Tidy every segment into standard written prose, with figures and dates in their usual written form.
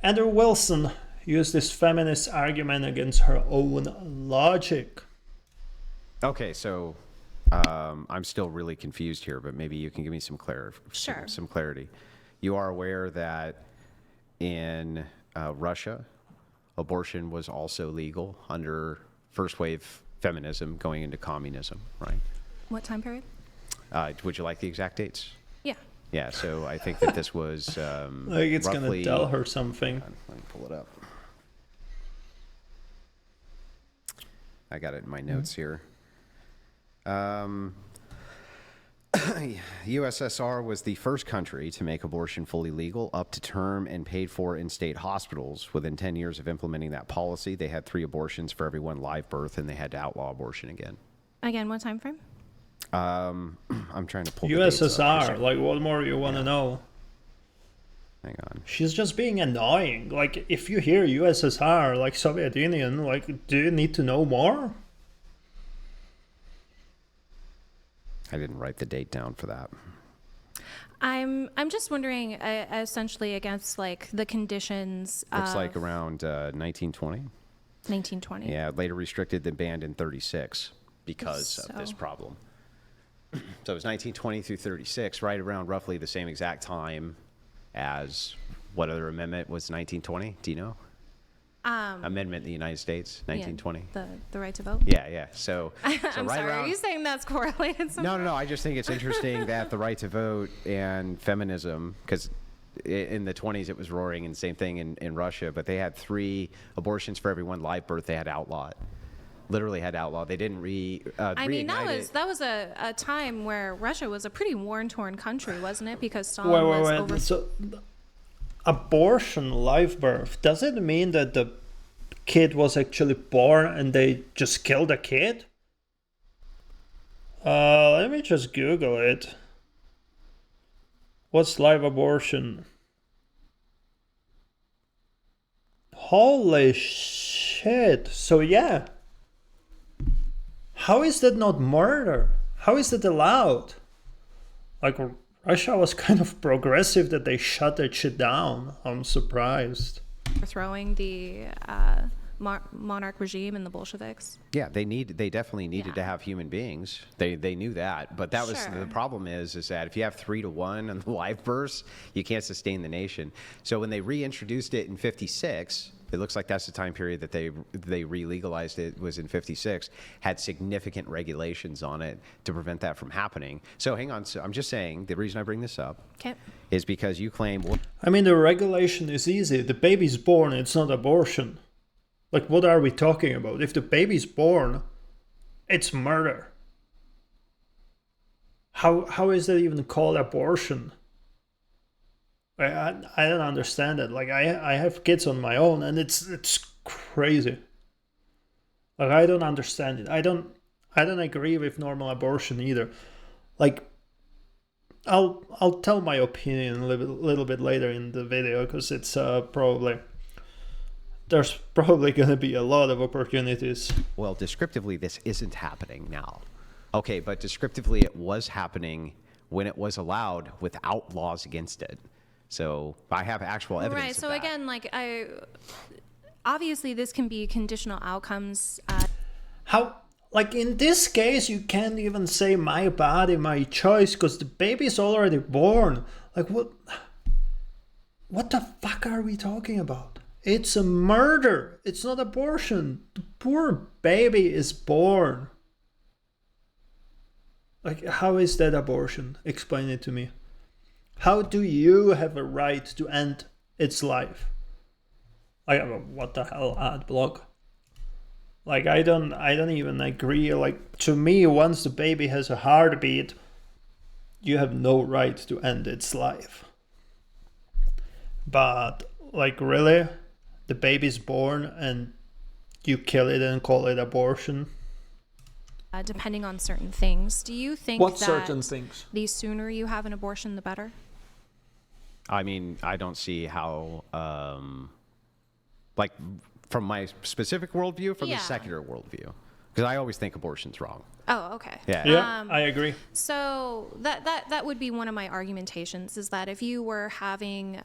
Andrew Wilson used this feminist argument against her own logic. Okay, so I'm still really confused here, but maybe you can give me some Sure. some clarity. You are aware that in Russia, abortion was also legal under first wave feminism going into communism, right? What time period? Would you like the exact dates? Yeah. Yeah, so I think that this was Like it's roughly, gonna tell her something. let me pull it up. I got it in my notes here. USSR was the first country to make abortion fully legal, up to term and paid for in state hospitals. Within 10 years of implementing that policy, they had 3 abortions for every 1 live birth, and they had to outlaw abortion again. Again, what time frame? I'm trying to pull the dates up. USSR, like what more you want to know? Hang on. She's just being annoying. Like if you hear USSR, like Soviet Union, like do you need to know more? I didn't write the date down for that. I'm just wondering, essentially, against like the conditions. Looks like around 1920. 1920. Yeah, later restricted then banned in 36 because of this So- problem. So it was 1920 through 36, right around roughly the same exact time as what other amendment was 1920? Do you know? Amendment in the United States, 1920. Yeah, the right to vote. Yeah. So I'm right sorry. around, Are you saying that's correlated somehow? No. I just think it's interesting that the right to vote and feminism, because in the 20s it was roaring, and same thing in Russia, but they had 3 abortions for every 1 live birth. They had outlawed. Literally had outlawed. They didn't I mean, reignite it. that was a time where Russia was a pretty war-torn country, wasn't it? Because Stalin was over. So, abortion, live birth, does it mean that the kid was actually born and they just killed the kid? Let me just Google it. What's live abortion? Holy shit. So yeah. How is that not murder? How is that allowed? Like, Russia was kind of progressive that they shut that shit down. I'm surprised. Throwing the monarch regime and the Bolsheviks. Yeah, they definitely needed to have human beings. They knew that, but that was Sure. the problem is that if you have 3 to 1 on the live births, you can't sustain the nation. So when they reintroduced it in 56, it looks like that's the time period that they re-legalized it, was in 56, had significant regulations on it to prevent that from happening. So hang on, so I'm just saying the reason I bring this up Okay. is because you claim, well, I mean, the regulation is easy. The baby's born, it's not abortion. Like, what are we talking about? If the baby's born, it's murder. How is that even called abortion? I don't understand it. Like, I have kids on my own, and it's crazy. Like, I don't understand it. I don't agree with normal abortion either. Like, I'll tell my opinion a little bit later in the video, because it's there's probably going to be a lot of opportunities. well, descriptively, this isn't happening now. Okay, but descriptively, it was happening when it was allowed without laws against it. So I have actual evidence. Right. So of that. again, like obviously this can be conditional outcomes. How, like in this case, you can't even say my body, my choice, because the baby's already born. Like, what the fuck are we talking about? It's a murder. It's not abortion. The poor baby is born. Like, how is that abortion? Explain it to me. How do you have a right to end its life? Like, what the hell, ad block? Like, I don't even agree. Like, to me, once the baby has a heartbeat, you have no right to end its life. But, like, really? The baby's born and you kill it and call it abortion? Depending on certain things. Do you think What that certain things? the sooner you have an abortion, the better? I mean, I don't see how, like, from my specific worldview, from the Yeah. secular worldview. Because I always think abortion's wrong. Oh, okay. Yeah, I agree. So that would be one of my argumentations, is that if you were having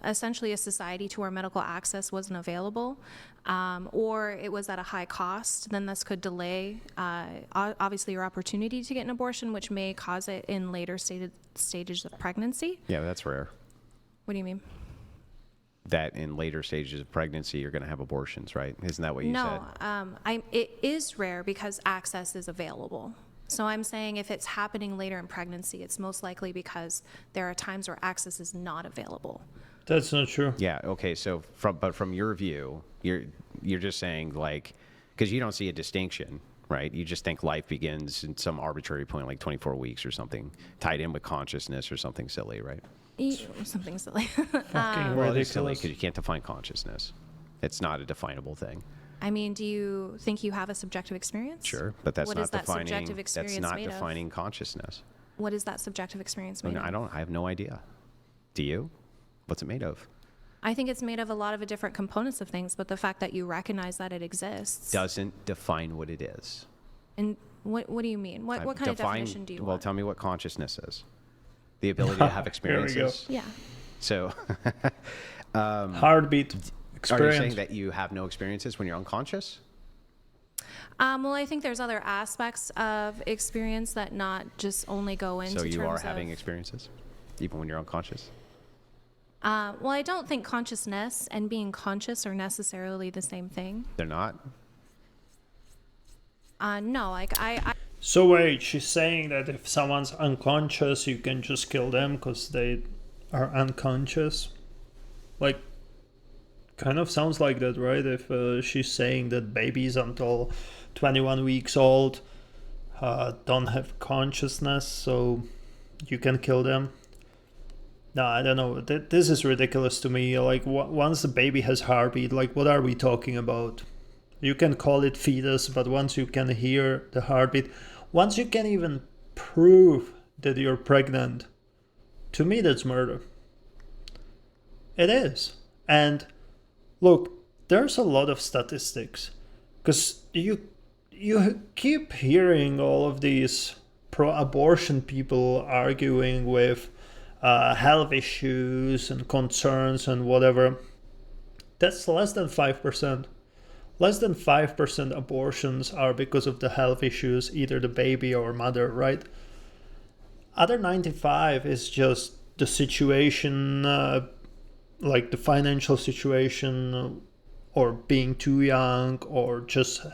essentially a society to where medical access wasn't available, or it was at a high cost, then this could delay obviously your opportunity to get an abortion, which may cause it in later stages of pregnancy. Yeah, that's rare. What do you mean? That in later stages of pregnancy, you're going to have abortions, right? Isn't that what you said? No, it is rare because access is available. So I'm saying if it's happening later in pregnancy, it's most likely because there are times where access is not available. That's not true. Yeah. Okay. So from your view, you're just saying, like, because you don't see a distinction, right? You just think life begins in some arbitrary point, like 24 weeks or something, tied in with consciousness or something silly, right? Something silly. Fucking Well, it's silly ridiculous. because you can't define consciousness. It's not a definable thing. I mean, do you think you have a subjective experience? Sure, but that's What not is that defining. subjective experience That's not made of? defining consciousness. What is that subjective experience made of? I have no idea. Do you? What's it made of? I think it's made of a lot of different components of things, but the fact that you recognize that it exists. Doesn't define what it is. And what do you mean? What kind of definition do you Well, want? tell me what consciousness is. The ability to have Here we go. experiences. Yeah. So, Heartbeat are you experience. saying that you have no experiences when you're unconscious? Well, I think there's other aspects of experience that not just only go into So you terms are of, having experiences, even when you're unconscious? well, I don't think consciousness and being conscious are necessarily the same thing. They're not? No, like I So wait, she's saying that if someone's unconscious, you can just kill them because they are unconscious? Like, kind of sounds like that, right? If she's saying that babies until 21 weeks old don't have consciousness, so you can kill them. No, I don't know. This is ridiculous to me. Like, once the baby has heartbeat, like, what are we talking about? You can call it fetus, but once you can hear the heartbeat, once you can even prove that you're pregnant, to me that's murder. It is. And look, there's a lot of statistics, because you keep hearing all of these pro-abortion people arguing with health issues and concerns and whatever. That's less than 5%. Less than 5% abortions are because of the health issues, either the baby or mother, right? Other 95 is just the situation, like the financial situation, or being too young, or just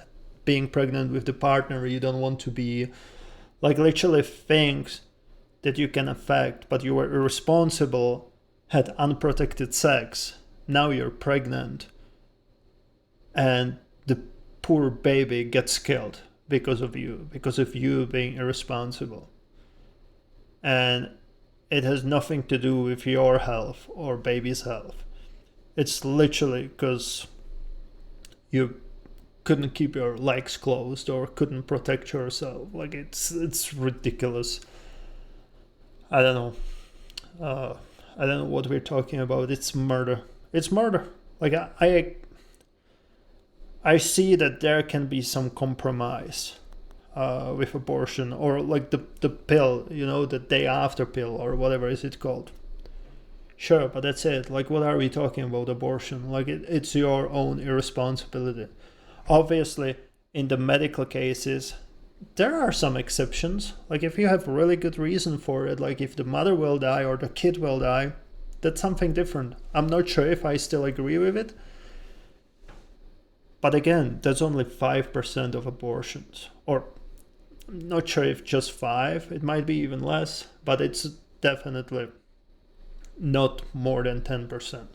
being pregnant with the partner you don't want to be. Like, literally things that you can affect, but you were irresponsible, had unprotected sex, now you're pregnant, and the poor baby gets killed because of you being irresponsible. And it has nothing to do with your health or baby's health. It's literally because you couldn't keep your legs closed or couldn't protect yourself. Like, it's ridiculous. I don't know. I don't know what we're talking about. It's murder. It's murder. Like, I see that there can be some compromise with abortion, or like the pill, the day after pill, or whatever is it called. Sure, but that's it. Like, what are we talking about abortion? Like, it's your own irresponsibility. Obviously, in the medical cases, there are some exceptions. Like, if you have really good reason for it, like if the mother will die or the kid will die, that's something different. I'm not sure if I still agree with it. But again, that's only 5% of abortions. Or I'm not sure if just 5, it might be even less, but it's definitely not more than 10%.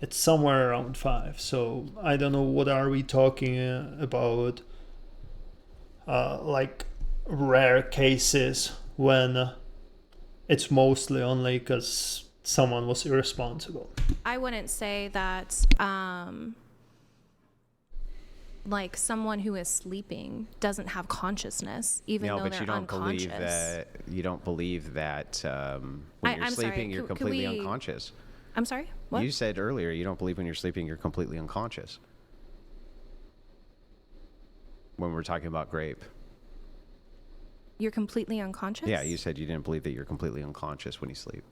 It's somewhere around 5. So I don't know, what are we talking about? Like rare cases when it's mostly only because someone was irresponsible. I wouldn't say that like someone who is sleeping doesn't have consciousness, even though they're unconscious. You don't believe that when you're I'm sleeping, sorry, you're could completely we- unconscious. I'm sorry? What? You said earlier you don't believe when you're sleeping, you're completely unconscious. when we're talking about grape. You're completely unconscious? Yeah, you said you didn't believe that you're completely unconscious when you sleep.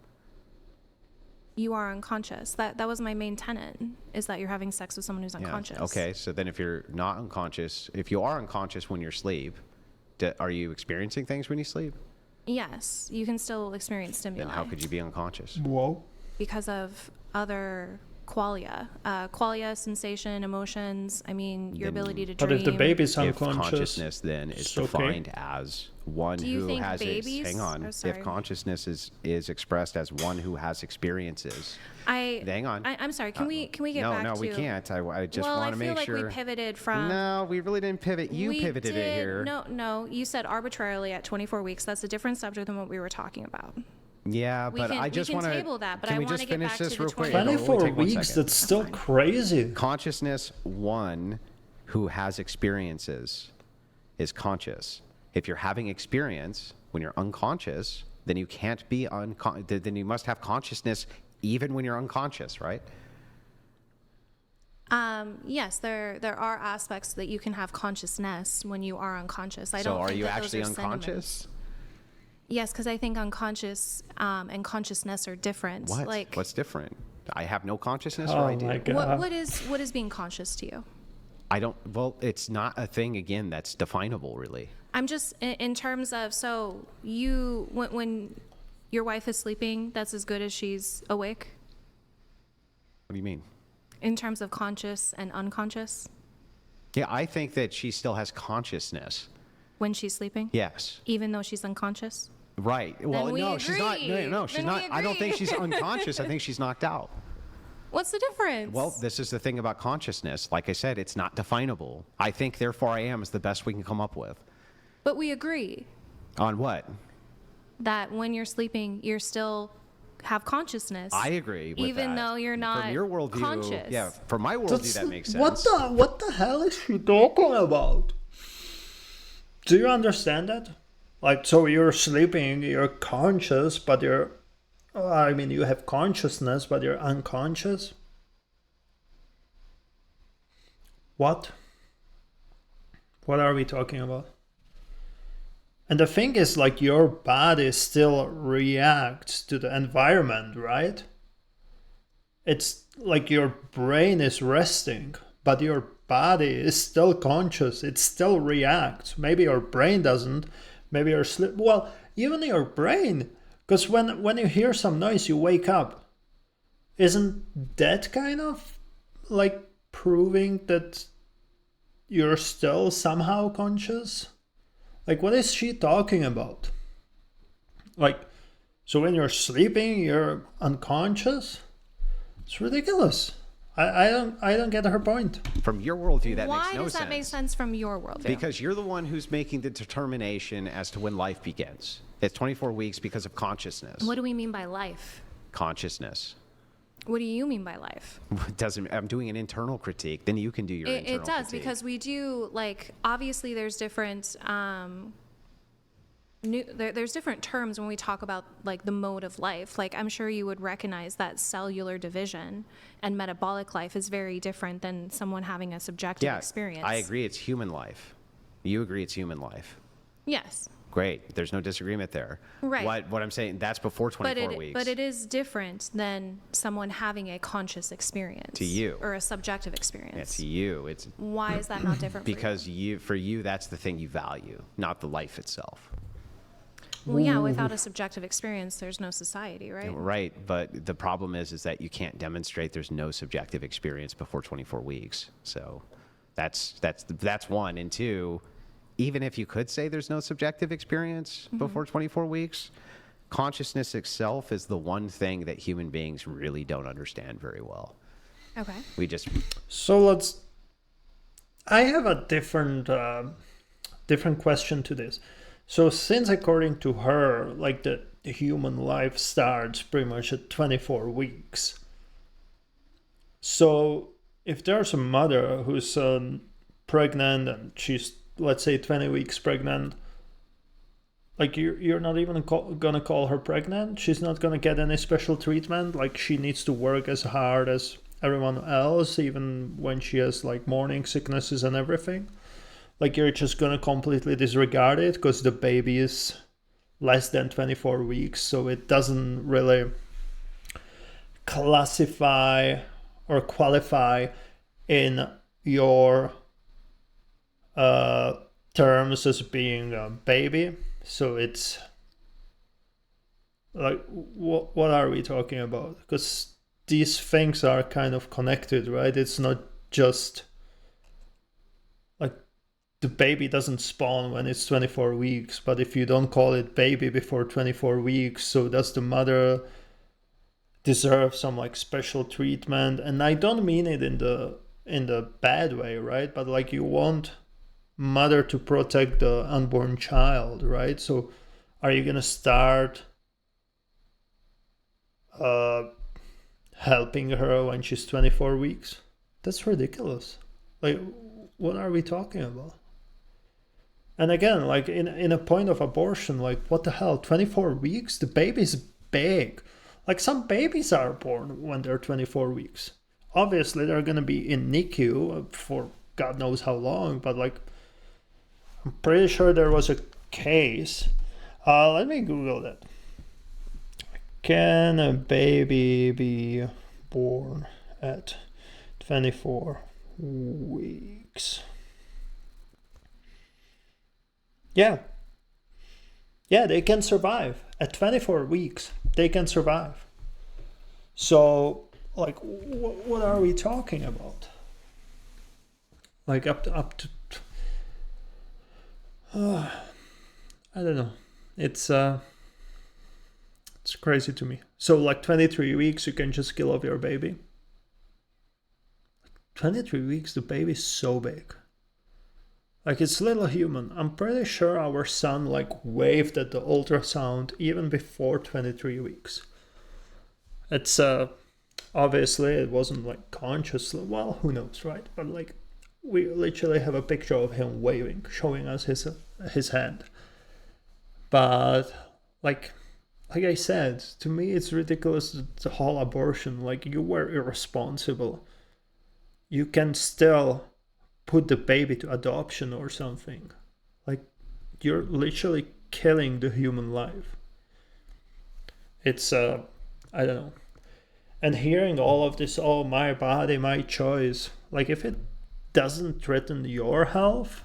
You are unconscious. That was my main tenet, is that you're having sex with someone who's Yeah. unconscious. Okay, so then if you're not unconscious, if you are unconscious when you're asleep, are you experiencing things when you sleep? Yes, you can still experience stimuli. Then how could you be unconscious? Whoa. Because of other qualia. Qualia, sensation, emotions, I mean, your Then- ability to But dream. if the baby's If unconscious, consciousness then is it's okay. defined as one Do you who think has babies- hang on. oh, sorry. If consciousness is expressed as one who has experiences, hang on. I'm sorry, can we get no, back to... No, we can't. I just well, want to I feel make like sure. we pivoted from... No, we really didn't pivot. You We pivoted it did- here. No, you said arbitrarily at 24 weeks. That's a different subject than what we were talking about. Yeah, We but can- I just we can want to table that, but Can I we wanna just get finish back to this the real quick? 24 It'll only 24 take 1 weeks, second. that's still crazy. Consciousness one who has experiences is conscious. If you're having experience when you're unconscious, then you can't be then you must have consciousness even when you're unconscious, right? Yes, there are aspects that you can have consciousness when you are unconscious. I So don't are think you that those actually are synonyms. unconscious? Yes, because I think unconscious and consciousness are different. What? Like, What's different? I have no consciousness, or Oh I do. my God. what is being conscious to you? I don't. Well, it's not a thing again that's definable, really. I'm just in terms of, so you when your wife is sleeping, that's as good as she's awake What do you mean? in terms of conscious and unconscious Yeah, I think that she still has consciousness. when she's sleeping, Yes. even though she's unconscious. Right. Well, we no, she's not. agree. No, she's Then not. we I don't think agree. she's unconscious. I think she's knocked out. What's the difference? Well, this is the thing about consciousness. Like I said, it's not definable. I think, therefore, I am is the best we can come up with. but we agree On what? that when you're sleeping, you're still have consciousness. I agree with even that. though you're not From your worldview, conscious. yeah. From my worldview, that makes sense. What the hell is she talking about? Do you understand that? Like, so you're sleeping, you're conscious, but you have consciousness, but you're unconscious? What? What are we talking about? And the thing is, like, your body still reacts to the environment, right? It's like your brain is resting, but your body is still conscious. It still reacts. Maybe your brain doesn't. Maybe your sleep. Well, even your brain, because when you hear some noise, you wake up. Isn't that kind of like proving that you're still somehow conscious? Like, what is she talking about? Like, so when you're sleeping, you're unconscious? It's ridiculous. I don't get her point. From your worldview, that Why makes no does that make sense from your worldview? Because you're the one who's making the determination as to when life begins. It's 24 weeks because of consciousness. What do we mean by life? Consciousness. What do you mean by life? I'm doing an internal critique. Then you can do your internal It does, critique. because we do, like, obviously there's different there's different terms when we talk about, like, the mode of life. Like, I'm sure you would recognize that cellular division and metabolic life is very different than someone having a subjective experience. I agree. It's human life. You agree it's human life. Yes. Great. There's no disagreement there. Right. What I'm saying, that's before 24 weeks. But it is different than someone having a conscious experience. To you. Or a subjective experience. Yeah, to you. It's Why is that not different because for you, that's the thing you value, not the life itself. Well, yeah, without a subjective experience, there's no society, right? Right. But the problem is that you can't demonstrate there's no subjective experience before 24 weeks. So that's one. And two, even if you could say there's no subjective experience before 24 weeks, consciousness itself is the one thing that human beings really don't understand very well. Okay. We just So I have a different question to this. So since according to her, like the human life starts pretty much at 24 weeks. So if there's a mother who's pregnant and she's, let's say, 20 weeks pregnant, like you're not even gonna call her pregnant? She's not gonna get any special treatment? Like, she needs to work as hard as everyone else, even when she has like morning sicknesses and everything? Like you're just gonna completely disregard it because the baby is less than 24 weeks, so it doesn't really classify or qualify in your terms as being a baby. So it's like, what are we talking about? Because these things are kind of connected, right? It's not just like the baby doesn't spawn when it's 24 weeks, but if you don't call it baby before 24 weeks, so does the mother deserve some like special treatment? And I don't mean it in the bad way, right? But like you want mother to protect the unborn child, right? So are you gonna start helping her when she's 24 weeks? That's ridiculous. Like, what are we talking about? And again, like in a point of abortion, like what the hell, 24 weeks? The baby's big. Like some babies are born when they're 24 weeks. Obviously, they're gonna be in NICU for God knows how long, but like, I'm pretty sure there was a case. Let me Google that. Can a baby be born at 24 weeks? Yeah. Yeah, they can survive. At 24 weeks, they can survive. So, like, what are we talking about? Like, up to I don't know. It's crazy to me. So, like, 23 weeks, you can just kill off your baby. 23 weeks, the baby's so big. Like, it's little human. I'm pretty sure our son, like, waved at the ultrasound even before 23 weeks. It's, obviously, it wasn't, like, conscious. Well, who knows, right? But, like, we literally have a picture of him waving, showing us his hand. But, like I said, to me, it's ridiculous, the whole abortion. Like, you were irresponsible. You can still put the baby to adoption or something. Like, you're literally killing the human life. It's I don't know. And hearing all of this, oh, my body, my choice, like, if it doesn't threaten your health,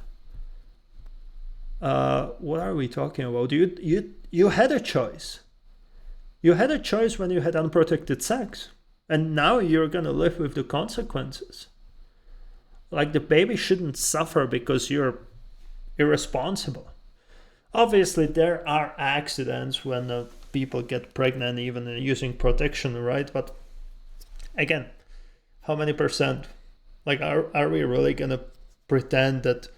what are we talking about? You had a choice. You had a choice when you had unprotected sex, and now you're gonna live with the consequences. Like, the baby shouldn't suffer because you're irresponsible. Obviously, there are accidents when people get pregnant even using protection, right? But again, how many percent? Like, are we really gonna pretend that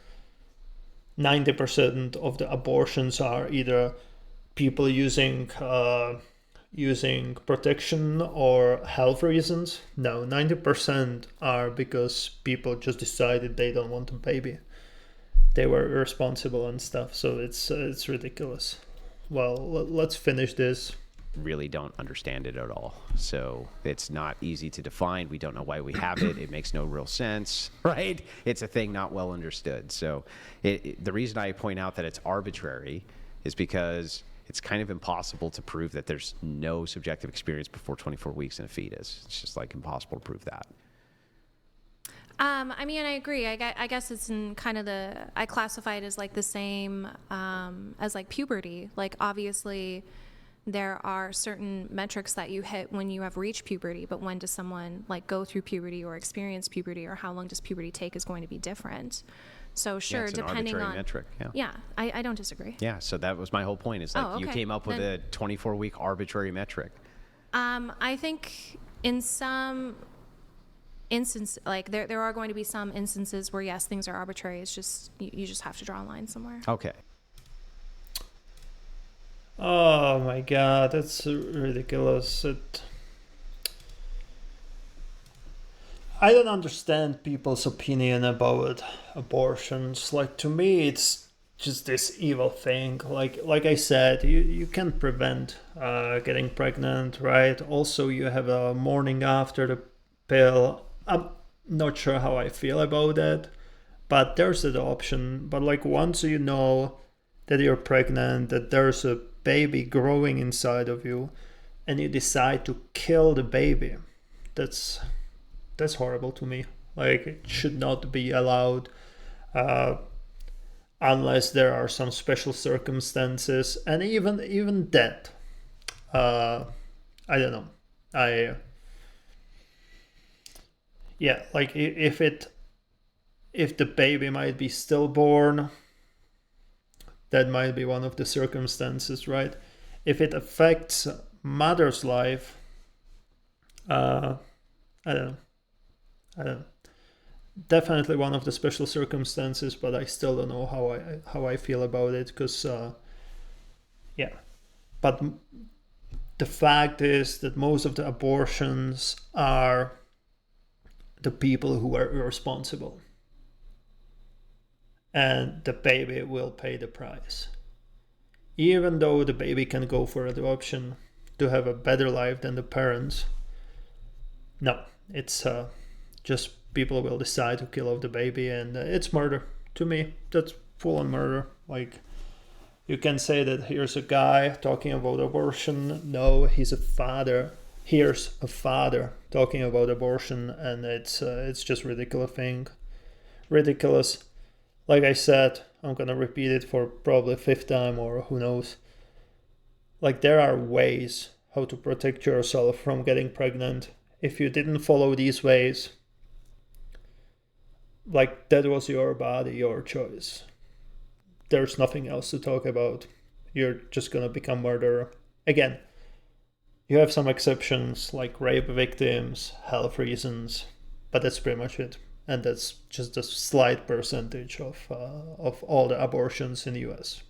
90% of the abortions are either people using protection or health reasons? No, 90% are because people just decided they don't want a baby. They were irresponsible and stuff. So it's ridiculous. Well, let's finish this. Really don't understand it at all. So it's not easy to define. We don't know why we have it. It makes no real sense, right? It's a thing not well understood. So the reason I point out that it's arbitrary is because it's kind of impossible to prove that there's no subjective experience before 24 weeks in a fetus. It's just like impossible to prove that. I mean, I agree. I guess it's in kind of I classify it as like the same as like puberty. Like, obviously, there are certain metrics that you hit when you have reached puberty, but when does someone like go through puberty or experience puberty, or how long does puberty take is going to be different. So sure, it's depending an on metric. Yeah, I don't disagree. Yeah, so that was my whole point. Is like, okay. you came up with a 24-week arbitrary metric. I think in some instances, like there are going to be some instances where yes, things are arbitrary. It's just you just have to draw a line somewhere. Okay. Oh my god, that's ridiculous. I don't understand people's opinion about abortions. Like, to me, it's just this evil thing. Like I said, you can prevent getting pregnant, right? Also, you have a morning after the pill. I'm not sure how I feel about that. but there's that option. But like once you know that you're pregnant, that there's a baby growing inside of you, and you decide to kill the baby, that's horrible to me. Like it should not be allowed, unless there are some special circumstances, and even that, I don't know. Like if the baby might be stillborn, that might be one of the circumstances, right? If it affects mother's life, I don't know. Definitely one of the special circumstances, but I still don't know how I feel about it, because But the fact is that most of the abortions are the people who are irresponsible, and the baby will pay the price. Even though the baby can go for adoption to have a better life than the parents, no, it's just people will decide to kill off the baby, and it's murder. To me, that's full-on murder. Like, you can say that here's a guy talking about abortion. No, he's a father. Here's a father talking about abortion, and it's just ridiculous. Like I said, I'm gonna repeat it for probably the fifth time, or who knows. Like, there are ways how to protect yourself from getting pregnant. If you didn't follow these ways, like, that was your body, your choice. There's nothing else to talk about. You're just gonna become murderer. Again, you have some exceptions like rape victims, health reasons, but that's pretty much it. And that's just a slight percentage of all the abortions in the US.